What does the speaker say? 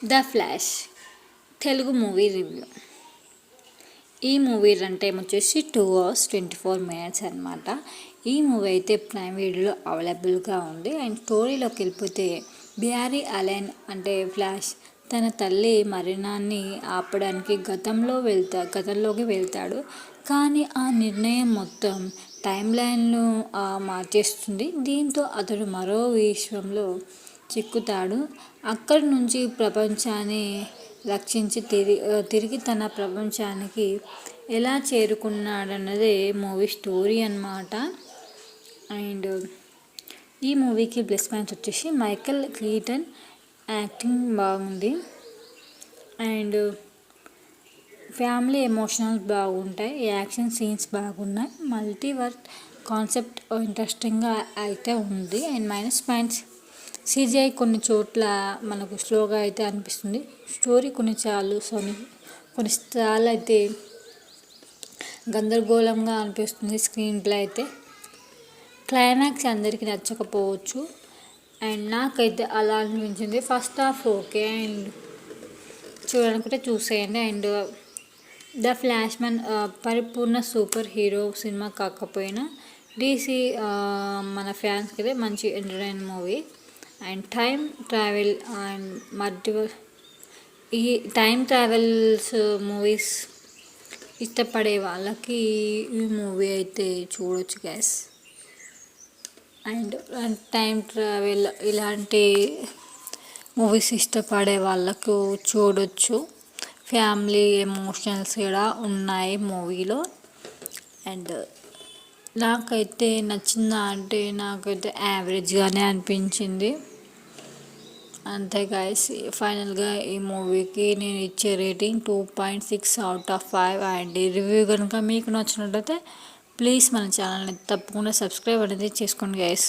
The flash Telugu movie review. ఈ movie run time వచ్చేసి 2 hours 24 minutes అనమాట. ఈ మూవీ అయితే ప్రైమ్ వీడియోలో అవైలబుల్గా ఉంది. అండ్ స్టోరీలోకి వెళ్ళిపోతే బ్యారీ అలెన్ అంటే ఫ్లాష్ తన తల్లి మరణాన్ని ఆపడానికి గతంలోకి వెళ్తాడు. కానీ ఆ నిర్ణయం మొత్తం టైం లైన్ను మార్చేస్తుంది. దీంతో అతడు మరో విశ్వంలో చిక్కుతాడు. అక్కడి నుంచి ప్రపంచాన్ని రక్షించి తిరిగి తన ప్రపంచానికి ఎలా చేరుకున్నాడన్నదే మూవీ స్టోరీ అన్నమాట. అండ్ ఈ మూవీకి ప్లస్ పాయింట్స్ వచ్చేసి మైకేల్ కీటన్ యాక్టింగ్ బాగుంది. అండ్ ఫ్యామిలీ ఎమోషనల్స్ బాగుంటాయి, యాక్షన్ సీన్స్ బాగున్నాయి, మల్టీవర్స్ కాన్సెప్ట్ ఇంట్రెస్టింగ్గా అయితే ఉంది. అండ్ మైనస్ పాయింట్స్ CGI కొన్ని చోట్ల మనకు స్లోగా అయితే అనిపిస్తుంది. స్టోరీ కొన్నిసార్లు అయితే గందరగోళంగా అనిపిస్తుంది. స్క్రీన్ ప్లే అయితే క్లైమాక్స్ అందరికీ నచ్చకపోవచ్చు, అండ్ నాకైతే అలా అనిపించింది. ఫస్ట్ హాఫ్ ఓకే, అండ్ చూడాలనుకుంటే చూసేయండి. అండ్ ద ఫ్లాష్ మ్యాన్ పరిపూర్ణ సూపర్ హీరో సినిమా కాకపోయినా DC మన ఫ్యాన్స్కి అయితే మంచి entertain movie. And time travel and ఈ టైం ట్రావెల్స్ మూవీస్ ఇష్టపడే వాళ్ళకి ఈ మూవీ అయితే చూడొచ్చు గైస్. అండ్ టైం ట్రావెల్ ఇలాంటి మూవీస్ ఇష్టపడే వాళ్ళకు చూడొచ్చు. ఫ్యామిలీ ఎమోషనల్స్ కూడా ఉన్నాయి మూవీలో. అండ్ నాకైతే నచ్చిందా అంటే నాకైతే యావరేజ్గానే అనిపించింది అంతే గైస్. ఫైనల్గా ఈ మూవీకి నేను ఇచ్చే రేటింగ్ 2.6 out of 5. అండ్ ఈ రివ్యూ కనుక మీకు నచ్చినట్లయితే ప్లీజ్ మన ఛానల్ని తప్పకుండా సబ్స్క్రైబ్ అనేది చేసుకోండి గైస్.